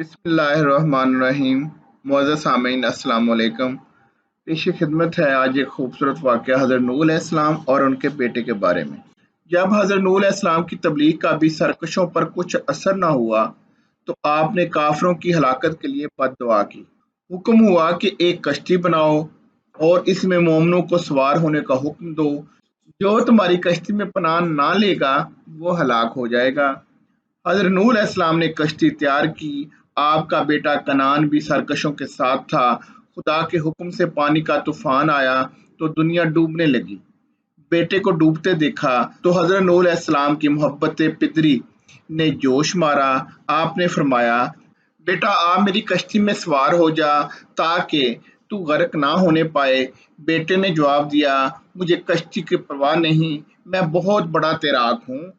बिस्मिल्लाहिर्रहमानिर्रहीम। मुअज़्ज़ज़ सामीन अस्सलाम वालेकुम। पेश खिदमत है आज एक खूबसूरत वाक़या हज़रत नूह अलैहिस्सलाम और उनके बेटे के बारे में। जब हज़रत नूह अलैहिस्सलाम की तबलीग का भी सरकशों पर कुछ असर न हुआ तो आपने काफिरों की हलाकत के लिए बद्दुआ की। हुक्म हुआ कि एक कश्ती बनाओ और इसमें मोमिनों को सवार होने का हुक्म दो। जो तुम्हारी कश्ती में पनाह ना लेगा वो हलाक हो जाएगा। हज़रत नूह अलैहिस्सलाम ने कश्ती तैयार की। आपका बेटा कनान भी सरकशों के साथ था। खुदा के हुक्म से पानी का तूफान आया तो दुनिया डूबने लगी। बेटे को डूबते देखा तो हज़रत नूह अलैहिस्सलाम की मोहब्बत पितरी ने जोश मारा। आपने फरमाया, बेटा आप मेरी कश्ती में सवार हो जा ताकि तू गर्क ना होने पाए। बेटे ने जवाब दिया, मुझे कश्ती की परवाह नहीं, मैं बहुत बड़ा तैराक हूँ,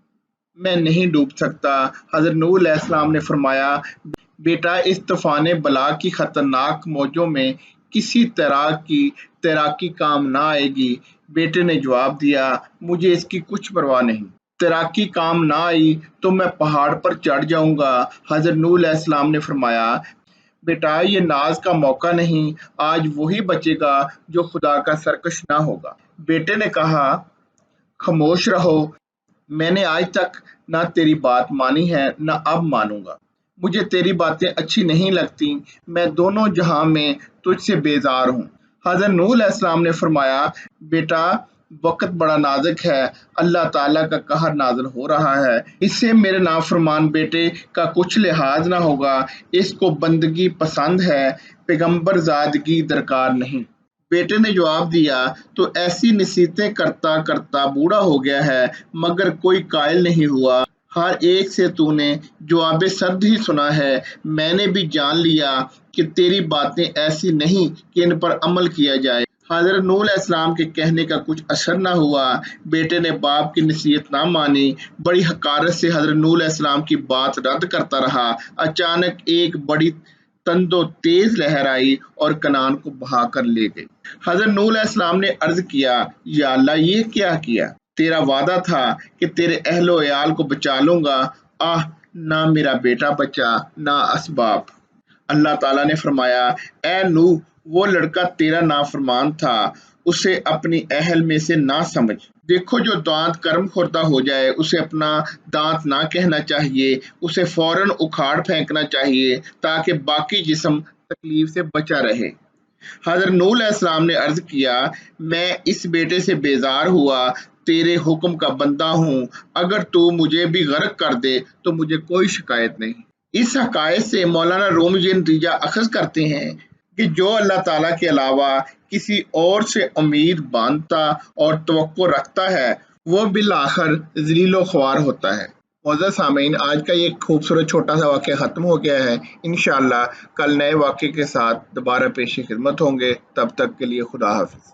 मैं नहीं डूब सकता। हज़रत नूह अलैहिस्सलाम ने फरमाया, बेटा इस तूफ़ान बला की खतरनाक मौजों में किसी तरह की तैराकी काम ना आएगी। बेटे ने जवाब दिया, मुझे इसकी कुछ परवाह नहीं, तैराकी काम ना आई तो मैं पहाड़ पर चढ़ जाऊंगा। हज़रत नूह अलैहिस्सलाम ने फरमाया, बेटा ये नाज का मौका नहीं, आज वही बचेगा जो खुदा का सरकश ना होगा। बेटे ने कहा, खामोश रहो, मैंने आज तक ना तेरी बात मानी है ना अब मानूंगा। मुझे तेरी बातें अच्छी नहीं लगती, मैं दोनों जहां में तुझसे बेजार हूँ। हज़रत नूह अलैहिस्सलाम ने फरमाया, बेटा वक्त बड़ा नाजुक है, अल्लाह ताला का कहर नाज़िल हो रहा है, इससे मेरे नाफरमान बेटे का कुछ लिहाज ना होगा। इसको बंदगी पसंद है, पैगंबर ज़ादगी दरकार नहीं। बेटे ने जवाब दिया, तो ऐसी नसीहतें करता करता बूढ़ा हो गया है मगर कोई कायल नहीं हुआ। हर एक से तूने जवाब सर्द ही सुना है। मैंने भी जान लिया कि तेरी बातें ऐसी नहीं कि इन पर अमल किया जाए। हज़रत नूह अलैहिस्सलाम के कहने का कुछ असर न हुआ। बेटे ने बाप की नसीहत ना मानी। बड़ी हकारत से हज़रत नूह अलैहिस्सलाम की बात रद्द करता रहा। अचानक एक बड़ी तंदो तेज लहर आई और कनान को बहा कर ले गई। हज़रत नूह अलैहिस्सलाम ने अर्ज किया, या अल्लाह ये क्या किया? तेरा वादा था कि तेरे अहलो अयाल को बचा लूंगा। आह, ना मेरा बेटा बचा ना असबाब। अल्लाह ताला ने फरमाया, ए नूह, वो लड़का तेरा नाफरमान था, उसे अपनी अहल में से ना समझ। देखो जो दांत कर्म खुर्दा हो जाए उसे अपना दांत ना कहना चाहिए, उसे फौरन उखाड़ फेंकना चाहिए ताकि बाकी जिस्म तकलीफ से बचा रहे। हज़रत नूह अलैहिस्सलाम ने अर्ज किया, मैं इस बेटे से बेजार हुआ, तेरे हुक्म का बंदा हूँ, अगर तू मुझे भी गर्क कर दे तो मुझे कोई शिकायत नहीं। इस हकायत से मौलाना रूमी ये नतीजा अखज़ करते हैं कि जो अल्लाह ताला के अलावा किसी और से उम्मीद बांधता और तवक्को रखता है वो बिलाखिर ज़लील व ख्वार होता है। मुअज़्ज़ज़ सामीन, आज का ये खूबसूरत छोटा सा वाक़या ख़त्म हो गया है। इंशाअल्लाह कल नए वाक़ये के साथ दोबारा पेश खिदमत होंगे। तब तक के लिए खुदा हाफ़िज़।